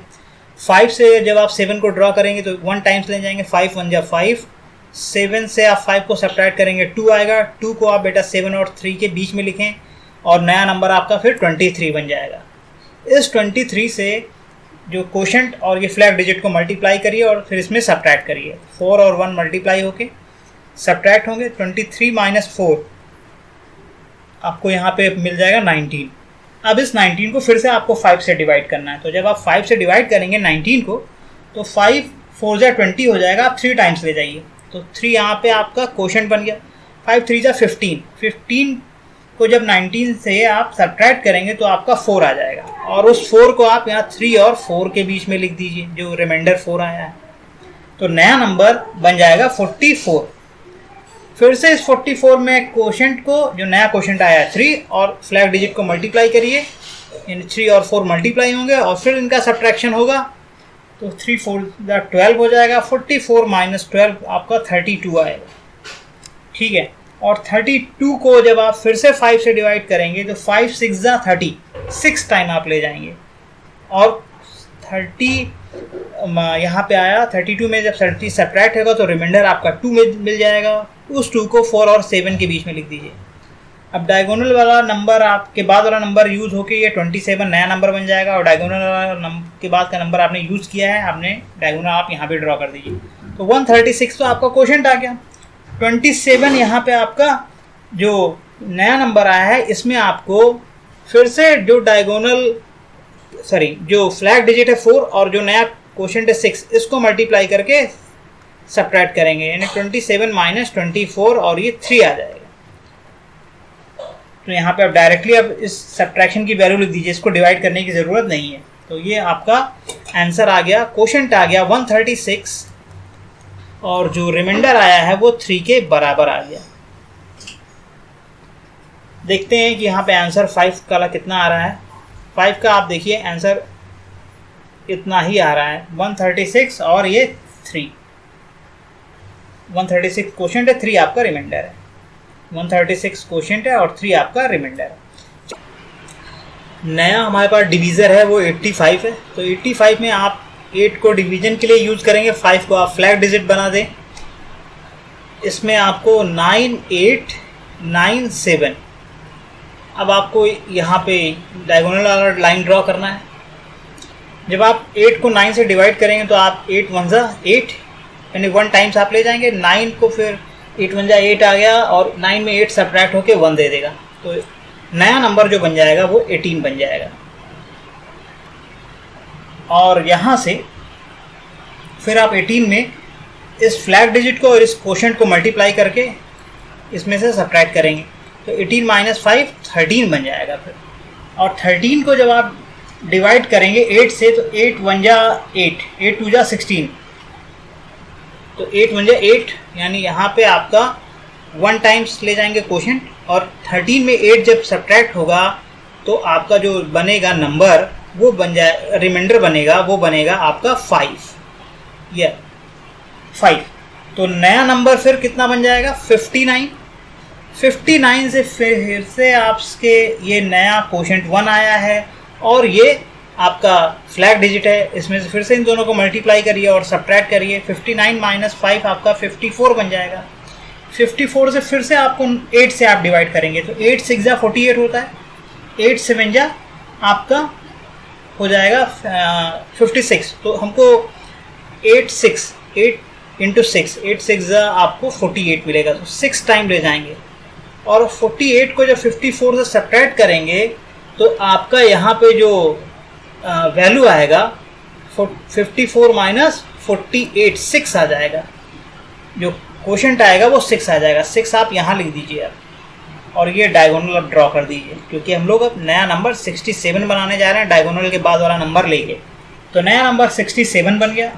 5 से जब आप 7 को ड्रॉ करेंगे तो 1 टाइम्स ले जाएंगे, 5 1 जा 5। 7 से आप 5 को सब्ट्रैक्ट करेंगे 2 आएगा। 2 को आप बेटा 7 और 3 के बीच में लिखें और नया नंबर आपका फिर 23 बन जाएगा। इस 23 से जो क्वोशिएंट और ये फ्लैग डिजिट को मल्टीप्लाई करिए और फिर इसमें सब्ट्रैक्ट करिए। 4 और 1 मल्टीप्लाई होके सब्ट्रैक्ट होंगे। 23 - 4 आपको यहाँ पे मिल जाएगा 19। अब इस 19 को फिर से आपको 5 से डिवाइड करना है। तो जब आप 5 से डिवाइड करेंगे 19 को तो 5 4 जा 20 हो जाएगा। आप 3 टाइम्स ले जाइए तो 3 यहाँ पे आपका क्वोशिएंट बन गया। 5 3 जा 15। 15 को जब 19 से आप सब्ट्रैक्ट करेंगे तो आपका 4 आ जाएगा और उस 4 को आप यहाँ 3 और 4 के बीच में लिख दीजिए जो रिमाइंडर 4 आया है। तो नया नंबर बन जाएगा 44। फिर से इस 44 में क्वोशिएंट को जो नया क्वोशिएंट आया है 3 और फ्लैग डिजिट को मल्टीप्लाई करिए, यानी 3 और 4 मल्टीप्लाई होंगे और फिर इनका सब्ट्रैक्शन होगा तो 3 4 जा 12 हो जाएगा। 44 - 12 आपका 32 आएगा, ठीक है। और 32 को जब आप फिर से 5 से डिवाइड करेंगे तो 5 6 जा 30, 6 टाइम आप ले जाएंगे और 30 यहाँ पे आया 32 में जब 30 सब्ट्रैक्ट होगा तो रिमाइंडर आपका 2 मिल जाएगा। उस 2 को 4 और 7 के बीच में लिख दीजिए। अब डायगोनल वाला नंबर आपके बाद वाला नंबर यूज़ होके ये 27 नया नंबर बन जाएगा, और डायगोनल वाला के बाद का नंबर आपने यूज़ किया है, आपने डायगोनल आप यहाँ पे ड्रॉ कर दीजिए। तो 136 तो आपका क्वोशंट आ गया। 27 यहाँ पे आपका जो नया नंबर आया है, इसमें आपको फिर से जो जो फ्लैग डिजिट है 4 और जो नया क्वोशंट है 6, इसको मल्टीप्लाई करके सब्ट्रैक्ट करेंगे, यानी 27 माइनस 24 और ये 3 आ जाएगा। तो यहाँ पे आप डायरेक्टली अब इस सब्ट्रैक्शन की वैल्यू लिख दीजिए, इसको डिवाइड करने की ज़रूरत नहीं है। तो ये आपका आंसर आ गया, क्वोशंट आ गया 136 और जो रिमाइंडर आया है वो 3 के बराबर आ गया। देखते हैं कि यहाँ पे आंसर 5 का कितना आ रहा है। 5 का आप देखिए आंसर इतना ही आ रहा है, 136 और ये 3। 136 क्वोशंट है, 3 आपका रिमाइंडर है। 136 क्वोशंट है और 3 आपका रिमाइंडर है। नया हमारे पास डिवीज़र है वो 85 है। तो 85 में आप 8 को डिवीजन के लिए यूज़ करेंगे, 5 को आप फ्लैग डिजिट बना दें। इसमें आपको 9 8 9 7, अब आपको यहाँ पे डायगोनल वाला लाइन ड्रॉ करना है। जब आप 8 को 9 से डिवाइड करेंगे तो आप 8 1 जा 8, यानी 1 टाइम्स आप ले जाएंगे 9 को, फिर 8 1 जा 8 आ गया और 9 में 8 सब्ट्रैक्ट होके 1 दे देगा। तो नया नंबर जो बन जाएगा वो 18 बन जाएगा। और यहाँ से फिर आप 18 में इस फ्लैग डिजिट को और इस क्वोशंट को मल्टीप्लाई करके इसमें से सब्ट्रैक्ट करेंगे, तो 18 माइनस 5 13 बन जाएगा फिर। और 13 को जब आप डिवाइड करेंगे 8 से, तो 8 1 जा 8, 8 2 जा 16, तो 8 1 जा 8, यानी यहाँ पे आपका 1 टाइम्स ले जाएंगे क्वोशंट, और 13 में 8 जब सब्ट्रैक्ट होगा तो आपका जो बनेगा नंबर वो बन जाए, रिमाइंडर बनेगा वो बनेगा आपका 5, या 5। तो नया नंबर फिर कितना बन जाएगा 59। 59 से फिर से आपके ये नया क्वोशंट 1 आया है और ये आपका फ्लैग डिजिट है, इसमें से फिर से इन दोनों को मल्टीप्लाई करिए और सब्ट्रैक्ट करिए। 59 माइनस 5 आपका 54 बन जाएगा। 54 से फिर से आपको 8 से आप डिवाइड करेंगे, तो 8 6 जा 48 होता है, 8 7 जा आपका हो जाएगा 56। तो हमको 8 इंटू 6 8 6 जा आपको 48 मिलेगा, तो 6 टाइम ले जाएंगे। और 48 को जब 54 से सब्ट्रैक्ट करेंगे तो आपका यहाँ पे जो वैल्यू आएगा 54 माइनस 48 6 आ जाएगा। जो क्वोशंट आएगा वो 6 आ जाएगा। 6 आप यहाँ लिख दीजिए आप, और ये डायगोनल अब ड्रॉ कर दीजिए, क्योंकि हम लोग अब नया नंबर 67 बनाने जा रहे हैं डायगोनल के बाद वाला नंबर लेके। तो नया नंबर 67 बन गया।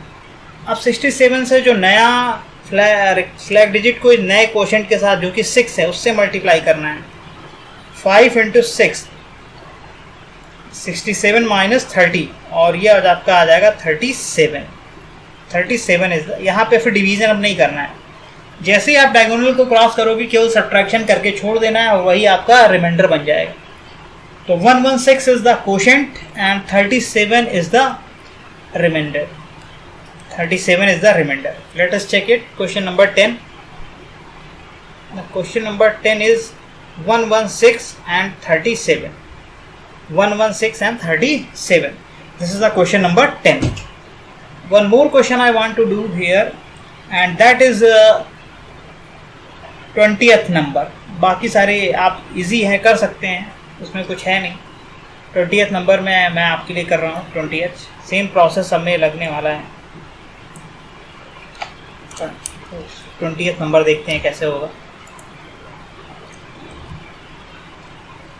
अब 67 से जो नया फ्लैग डिजिट को नए क्वोशंट के साथ जो कि 6 है उससे मल्टीप्लाई करना है। 5 इंटू 6 67 माइनस 30, और ये आपका आ जाएगा 37। 37 इज, यहाँ पे फिर डिवीज़न अब नहीं करना है। जैसे ही आप डायगोनल को क्रॉस करोगे केवल सब्ट्रैक्शन करके छोड़ देना है और वही आपका रिमाइंडर बन जाएगा। तो 116 is the quotient and 37 is the remainder. 37 is the remainder. Let us check it. Question number 10. The question number 10 is 116 and 37. 116 and 37. This is the question number 10. One more question I want to do here, and that is 20th number. बाकी सारे आप इजी है कर सकते हैं, उसमें कुछ है नहीं। 20th नंबर में मैं आपके लिए कर रहा हूँ। 20th सेम प्रोसेस सब में लगने वाला है। 20th नंबर देखते हैं कैसे होगा।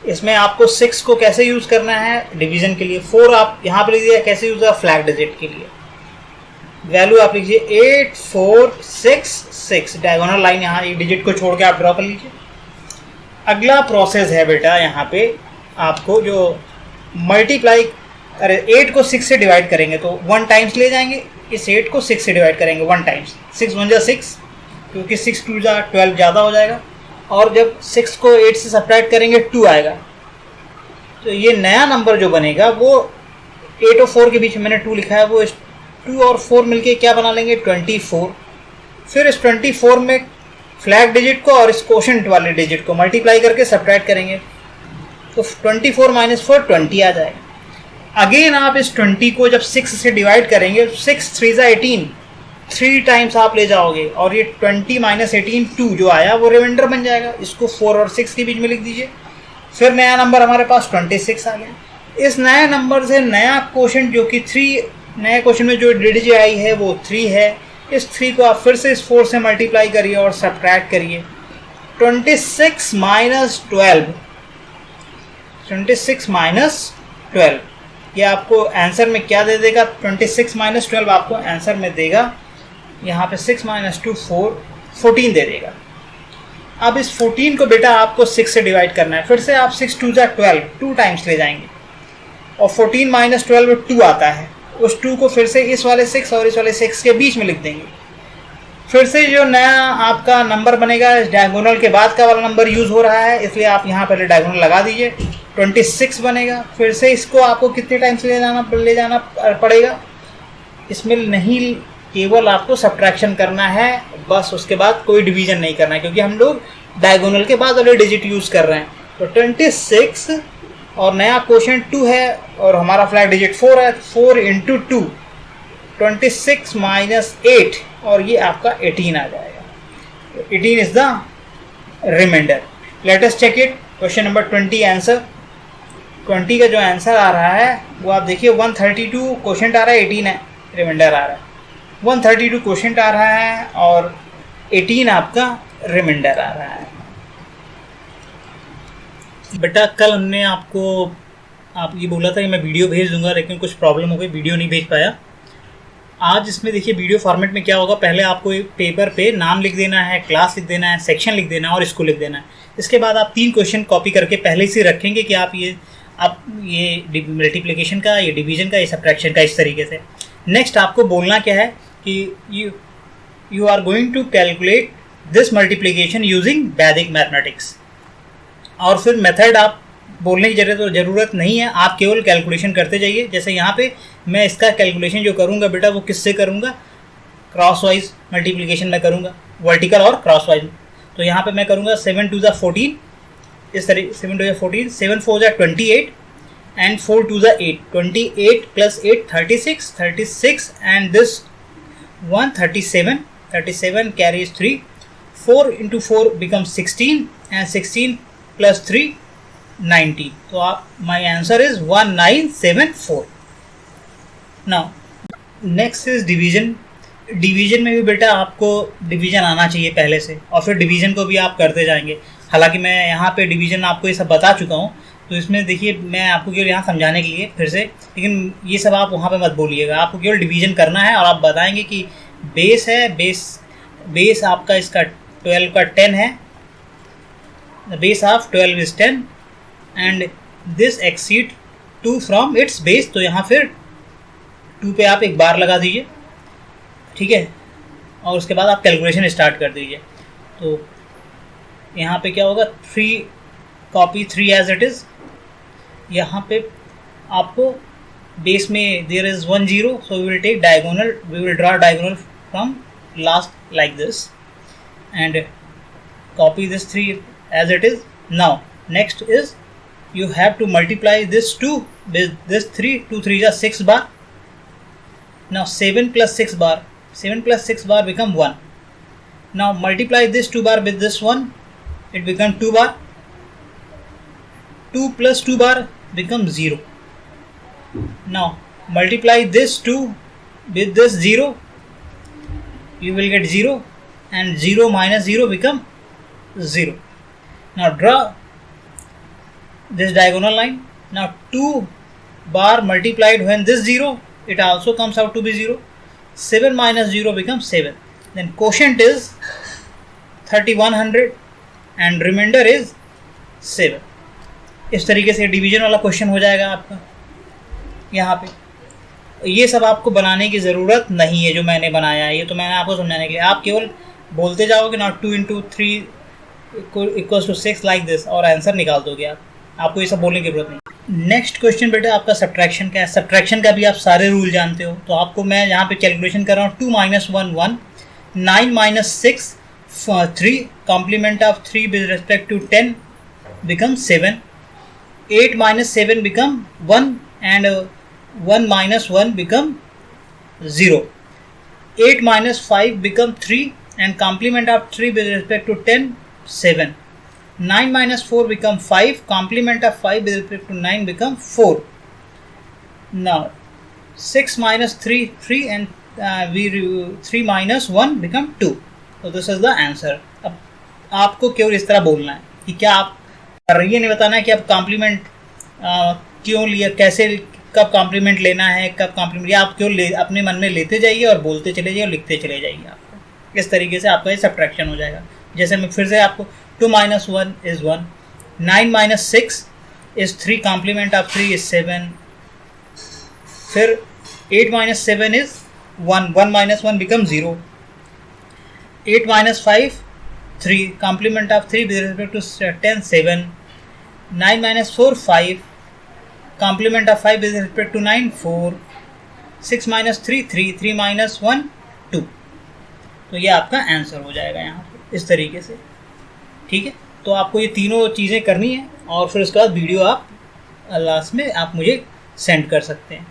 इसमें आपको 6 को कैसे यूज़ करना है डिवीज़न के लिए। 4 आप यहाँ पे लीजिए, कैसे यूज़ है फ्लैग डिजिट के लिए। वैल्यू आप लीजिए 8 4 6 6, डायगोनल लाइन यहाँ एक डिजिट को छोड़ के आप ड्रॉ कर लीजिए। अगला प्रोसेस है बेटा, यहाँ पे आपको जो मल्टीप्लाई, 8 को 6 से डिवाइड करेंगे तो 1 टाइम्स ले जाएंगे। इस 8 को 6 से डिवाइड करेंगे 1 टाइम्स। 6 1 जा 6, क्योंकि 6 2 जा 12 ज़्यादा हो जाएगा। और जब 6 को 8 से सब्ट्रैक्ट करेंगे 2 आएगा। तो ये नया नंबर जो बनेगा वो 8 और 4 के बीच में मैंने 2 लिखा है, वो 2 और 4 मिलके क्या बना लेंगे 24। फिर इस 24 में फ्लैग डिजिट को और इस कोशेंट वाले डिजिट को मल्टीप्लाई करके सब्ट्रैक्ट करेंगे, तो 24 माइनस 4 20 आ जाएगा। अगेन आप इस 20 को जब 6 से डिवाइड करेंगे, 6 3 18, 3 टाइम्स आप ले जाओगे और ये 20 माइनस 18 2 जो आया वो रिमाइंडर बन जाएगा। इसको 4 और 6 के बीच में लिख दीजिए। फिर नया नंबर हमारे पास 26 आ गया। इस नए नंबर से नया क्वोशेंट जो कि 3, नए क्वेश्चन में जो डिजिट आई है वो 3 है। इस 3 को आप फिर से इस 4 से मल्टीप्लाई करिए और सब्ट्रैक्ट करिए। 26 माइनस 12, 26 माइनस 12 ये आपको आंसर में क्या दे देगा? 26 माइनस 12 आपको आंसर में देगा, यहाँ पे 6 माइनस 2 4, 14 दे देगा। अब इस 14 को बेटा आपको 6 से डिवाइड करना है। फिर से आप 6 2 जा 12, 2 टाइम्स ले जाएंगे और 14 माइनस 12 में 2 आता है। उस 2 को फिर से इस वाले 6 और इस वाले 6 के बीच में लिख देंगे। फिर से जो नया आपका नंबर बनेगा, इस डायगोनल के बाद का वाला नंबर यूज़ हो रहा है, इसलिए आप यहाँ पहले डायगोनल लगा दीजिए। 26 बनेगा। फिर से इसको आपको कितने टाइम्स ले जाना पड़ेगा? इसमें नहीं, केवल आपको सब्ट्रैक्शन करना है बस, उसके बाद कोई डिवीजन नहीं करना है, क्योंकि हम लोग डायगोनल के बाद वाले डिजिट यूज़ कर रहे हैं। तो 26 और नया क्वोशेंट 2 है और हमारा फ्लैग डिजिट 4 है। 4 इंटू 2, 26 माइनस 8 और ये आपका 18 आ जाएगा। 18 is the remainder. Let us check it. Question number 20 answer. 20 का जो आंसर आ रहा है वो आप देखिए, 132 क्वोशेंट आ रहा है, 18 है रिमाइंडर आ रहा है। 132 क्वोशेंट आ रहा है और 18 आपका रिमाइंडर आ रहा है। बेटा कल हमने आप ये बोला था कि मैं वीडियो भेज दूंगा, लेकिन कुछ प्रॉब्लम हो गई, वीडियो नहीं भेज पाया। आज इसमें देखिए वीडियो फॉर्मेट में क्या होगा, पहले आपको एक पेपर पे नाम लिख देना है, क्लास लिख देना है, सेक्शन लिख देना है और स्कूल लिख देना है। इसके बाद आप 3 क्वेश्चन कॉपी करके पहले से रखेंगे कि आप ये मल्टीप्लिकेशन का, ये डिवीजन का, ये सब्ट्रैक्शन का, इस तरीके से। नेक्स्ट आपको बोलना क्या है कि you are going to calculate this multiplication using Vedic mathematics. और फिर मेथड आप बोलने की ज़रूरत नहीं है, आप केवल कैलकुलेशन करते जाइए। जैसे यहाँ पे मैं इसका कैलकुलेशन जो करूँगा बेटा वो किससे करूँगा? क्रॉस वाइज मल्टीप्लिकेशन में करूँगा, वर्टिकल और क्रॉस वाइज। तो यहाँ पे मैं करूँगा 7 2 14, इस तरह 7 2 14, 7 4 28 and 4 2 8, 28 plus 8 36, 36 and this 1 37, 37 carries 3, 4 into 4 becomes 16 and 16 plus 3 19. तो आप my answer is 1974. Now next is division. Division में भी बेटा आपको डिवीजन आना चाहिए पहले से, और फिर डिवीजन को भी आप करते जाएंगे। हालांकि मैं यहाँ पे डिवीजन आपको ये सब बता चुका हूँ, तो इसमें देखिए मैं आपको केवल यहाँ समझाने के लिए फिर से, लेकिन ये सब आप वहाँ पे मत बोलिएगा। आपको केवल डिवीजन करना है और आप बताएंगे कि बेस है, बेस आपका इसका 12 का 10 है, the base of 12 is 10 and this exceed 2 from its base। तो यहाँ फिर 2 पे आप एक बार लगा दीजिए, ठीक है, और उसके बाद आप कैलकुलेशन स्टार्ट कर दीजिए। तो यहाँ पे क्या होगा, 3 कॉपी 3 एज इट इज़। यहाँ पे आपको बेस में there is 1 0, so we will take diagonal, we will draw diagonal from last like this and copy this 3 as it is. Now next is you have to multiply this 2 with this 3, 2 3 is 6 bar. Now 7 plus 6 bar, 7 plus 6 bar become 1. Now multiply this 2 bar with this 1, it become 2 bar. 2 plus 2 bar becomes 0. Now multiply this 2 with this 0, you will get 0 and 0 minus 0 become 0. Now draw this diagonal line. Now 2 bar multiplied when this 0, it also comes out to be 0. 7 minus 0 becomes 7. Then quotient is 3100 and remainder is 7. इस तरीके से डिवीजन वाला क्वेश्चन हो जाएगा आपका। यहाँ पे ये सब आपको बनाने की ज़रूरत नहीं है जो मैंने बनाया है, ये तो मैंने आपको समझाने के लिए। आप केवल बोलते जाओगे ना 2 into 3 equals to 6 like this और आंसर निकाल दोगे आप। आपको ये सब बोलने की ज़रूरत नहीं। नेक्स्ट क्वेश्चन बेटा आपका सब्ट्रैक्शन का है। सब्ट्रैक्शन का भी आप सारे रूल जानते हो, तो आपको मैं यहाँ पे कैलकुलेशन कर रहा हूँ। 2 - 1 1, 9 - 6 3, complement of 3 with respect to 10 become 7, 8 - 7 become 1 and 1 - 1 become 0, 8 - 5 become 3 and complement of 3 with respect to 10 7, 9 - 4 become 5, complement of 5 with respect to 9 become 4. Now 6 - 3 3 and 3 - 1 become 2. So this is the answer. अब आपको केवल इस तरह बोलना है कि क्या आप कर रही है, नहीं बताना है कि आप कॉम्प्लीमेंट क्यों लिया, कैसे, कब कॉम्प्लीमेंट लेना है, कब कॉम्प्लीमेंट, या आप क्यों अपने मन में लेते जाइए और बोलते चले जाइए और लिखते चले जाइए। आपको इस तरीके से आपका ये सब्ट्रैक्शन हो जाएगा। जैसे मैं फिर से आपको 2 - 1 is 1, 9 - 6 is 3, complement of 3 is 7, फिर 8 - 7 is 1, 1 - 1 become 0, 8 - 5 3, complement of 3 with respect to 10 7, 9 - 4 5, complement of 5 with respect to 9 4, 6 - 3 3, 3 - 1 2. तो ये आपका आंसर हो जाएगा यहाँ पे इस तरीके से। ठीक है, तो आपको ये तीनों चीज़ें करनी है और फिर उसके बाद वीडियो आप लास्ट में आप मुझे सेंड कर सकते हैं।